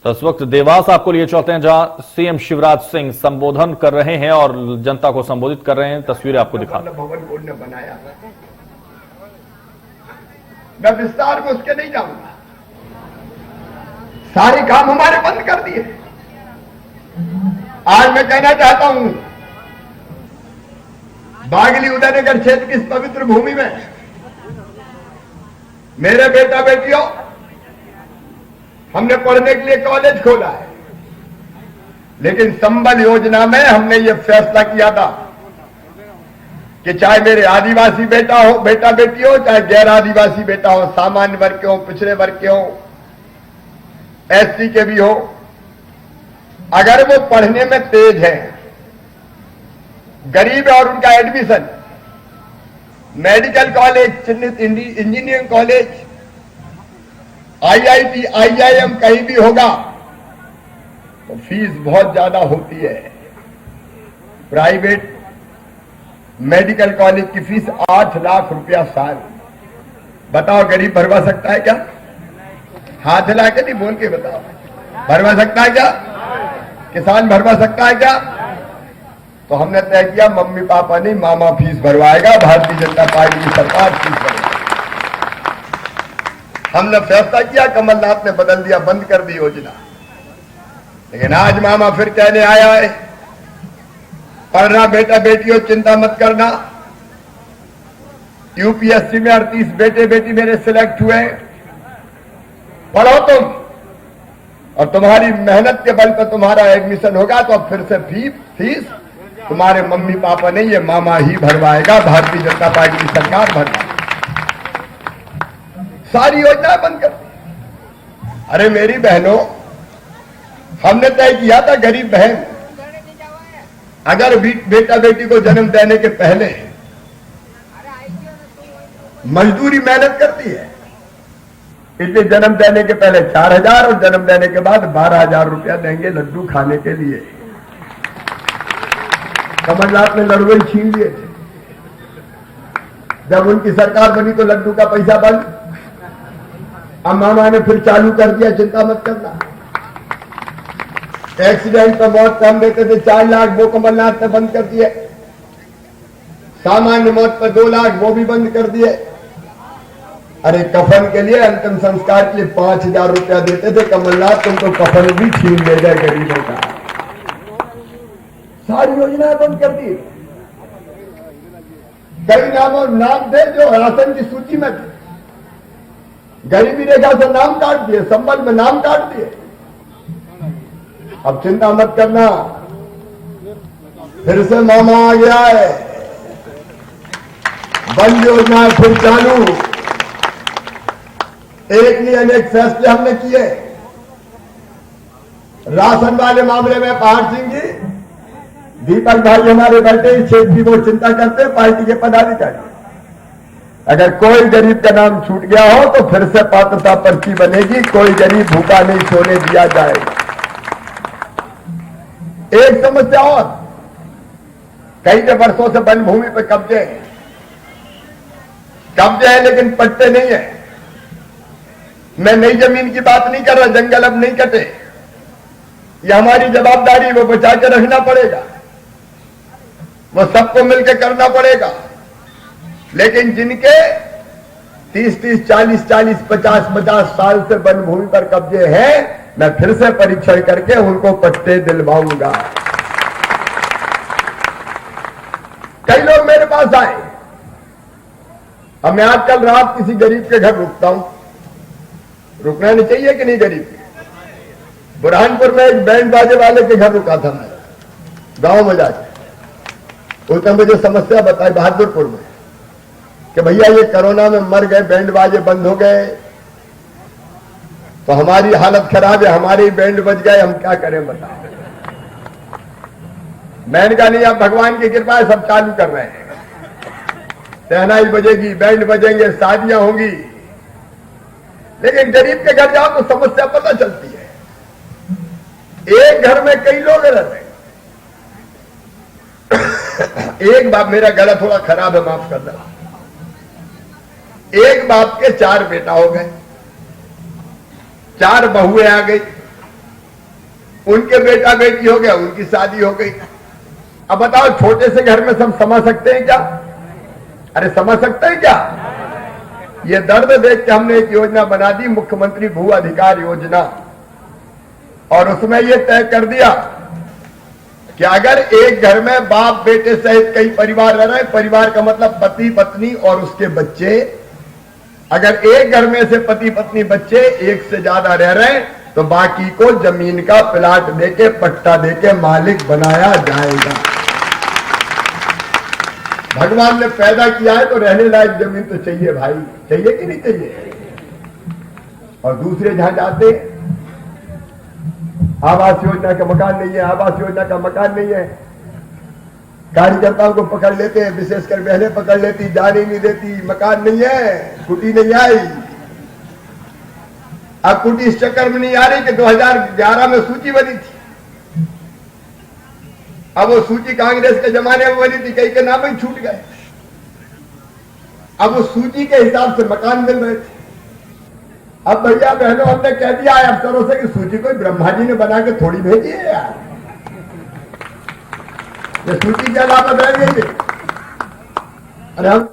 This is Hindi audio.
तो इस वक्त देवास आपको लिए चलते हैं, जहां सीएम शिवराज सिंह संबोधन कर रहे हैं और जनता को संबोधित कर रहे हैं। तस्वीरें आपको दिखा। भवन बोर्ड ने बनाया, मैं विस्तार में उसके नहीं जाऊंगा। सारे काम हमारे बंद कर दिए। आज मैं कहना चाहता हूं, बागली उदयनगर क्षेत्र की इस पवित्र भूमि में मेरे बेटा बेटियों, हमने पढ़ने के लिए कॉलेज खोला है, लेकिन संबल योजना में हमने ये फैसला किया था कि चाहे मेरे आदिवासी बेटा बेटी हो, चाहे गैर आदिवासी बेटा हो, सामान्य वर्ग के हो, पिछड़े वर्ग के हो, एससी के भी हो, अगर वो पढ़ने में तेज है, गरीब है और उनका एडमिशन मेडिकल कॉलेज, चिन्हित इंजीनियरिंग कॉलेज, आईआईटी, आईआईएम कहीं भी होगा तो फीस बहुत ज्यादा होती है। प्राइवेट मेडिकल कॉलेज की फीस 8 लाख रुपया साल। बताओ गरीब भरवा सकता है क्या? हाथ हिला के नहीं, बोल के बताओ, भरवा सकता है क्या? किसान भरवा सकता है क्या? तो हमने तय किया, मम्मी पापा नहीं, मामा फीस भरवाएगा, भारतीय जनता पार्टी की सरकार फीस भरवाएगी। हमने फैसला किया, कमलनाथ ने बदल दिया, बंद कर दी योजना। लेकिन आज मामा फिर कहने आया है, पढ़ना बेटा बेटियों, चिंता मत करना। यूपीएससी में 38 बेटे बेटी मेरे सिलेक्ट हुए, पढ़ो तुम, और तुम्हारी मेहनत के बल पर तुम्हारा एडमिशन होगा। तो अब फिर से फीस तुम्हारे मम्मी पापा नहीं, ये मामा ही भरवाएगा, भारतीय जनता पार्टी की सरकार भरवाएगी। सारी योजना बंद कर दी। अरे मेरी बहनों, हमने तय किया था, गरीब बहन अगर बेटा बेटी को जन्म देने के पहले मजदूरी मेहनत करती है, इसलिए जन्म देने के पहले 4,000 और जन्म देने के बाद 12,000 रुपया देंगे लड्डू खाने के लिए। कमलनाथ ने लड्डू छीन लिए थे, जब उनकी सरकार बनी तो लड्डू का पैसा बंद। अब मामा ने फिर चालू कर दिया, चिंता मत करना। एक्सीडेंट पर मौत कम देते थे 4 लाख, वो कमलनाथ ने बंद कर दिए। सामान्य मौत पर 2 लाख, वो भी बंद कर दिए। अरे कफन के लिए, अंतिम संस्कार के लिए 5,000 रुपया देते थे कमलनाथ, तुम तो कफन भी छीन ले गए गरीबों का। सारी योजनाएं बंद कर दी। कई नाम थे जो राशन की सूची में थे, गरीबी रेखा से नाम काट दिए, संबल में नाम काट दिए। अब चिंता मत करना, फिर से मामा आ गया है, बंद योजना फिर चालू। एक नहीं अनेक फैसले हमने किए। राशन वाले मामले में पहाड़ सिंह जी, दीपक भाई हमारे बैठे इस क्षेत्र की वो चिंता करते हैं, पार्टी के पदाधिकारी। अगर कोई गरीब का नाम छूट गया हो तो फिर से पात्रता पर्ची बनेगी, कोई गरीब भूखा नहीं सोने दिया जाएगा। एक समस्या और, कई के वर्षों से वन भूमि पर कब्जे हैं, लेकिन पट्टे नहीं है। मैं नई जमीन की बात नहीं कर रहा, जंगल अब नहीं कटे, ये हमारी जवाबदारी, वो बचा के रखना पड़ेगा, वो सबको मिलकर करना पड़ेगा। लेकिन जिनके 30-30, 40-40, 50-50 साल से वन भूमि पर कब्जे हैं, मैं फिर से परीक्षण करके उनको पट्टे दिलवाऊंगा। कई लोग मेरे पास आए, अब मैं आजकल रात किसी गरीब के घर रुकता हूं, रुकना नहीं चाहिए कि नहीं गरीब के। बुरहानपुर में एक बैंड बाजे वाले के घर रुका था मैं, गांव में जाके। उसने मुझे समस्या बताई बहादुरपुर में कि भैया ये कोरोना में मर गए, बैंड बाजे बंद हो गए, तो हमारी हालत खराब है, हमारे ही बैंड बज गए, हम क्या करें बताओ। बैंड का नहीं, आप भगवान की कृपा है, सब चालू कर रहे हैं, शहनाई बजेगी, बैंड बजेंगे, शादियां होंगी। लेकिन गरीब के घर जाओ तो समस्या पता चलती है। एक घर में कई लोग रह रहे हैं। एक बाप, मेरा गला थोड़ा खराब है, माफ कर दो। एक बाप के 4 बेटा हो गए, 4 बहुएं आ गई, उनके बेटा बेटी हो गया, उनकी शादी हो गई। अब बताओ छोटे से घर में सब समा सकते हैं क्या? अरे समझ सकते हैं क्या? ये दर्द देख के हमने एक योजना बना दी, मुख्यमंत्री भू अधिकार योजना, और उसमें ये तय कर दिया कि अगर एक घर में बाप बेटे सहित कई परिवार रह रहे हैं, परिवार का मतलब पति पत्नी और उसके बच्चे, अगर एक घर में से पति पत्नी बच्चे एक से ज्यादा रह रहे हैं तो बाकी को जमीन का प्लाट देके पट्टा देके मालिक बनाया जाएगा। भगवान ने पैदा किया है तो रहने लायक जमीन तो चाहिए भाई, चाहिए कि नहीं चाहिए? और दूसरे जहां जाते आवास योजना का मकान नहीं है, आवास योजना का मकान नहीं है, कार्यकर्ताओं को पकड़ लेते हैं, विशेषकर बहनें पकड़ लेती, जाने नहीं देती, मकान नहीं है, कुटी नहीं आई। अब कुटी इस चक्कर में नहीं आ रही कि 2011 में सूची बनी थी, अब वो सूची कांग्रेस के जमाने में बनी थी, कई के नाम ही छूट गए। अब वो सूची के हिसाब से मकान मिल रहे थे। अब भैया बहनों हमने कह दिया है अफसरों से कि सूची कोई ब्रह्मा जी ने बना के थोड़ी भेजी है यार, ये सूची के अलावा रह गई। अरे हम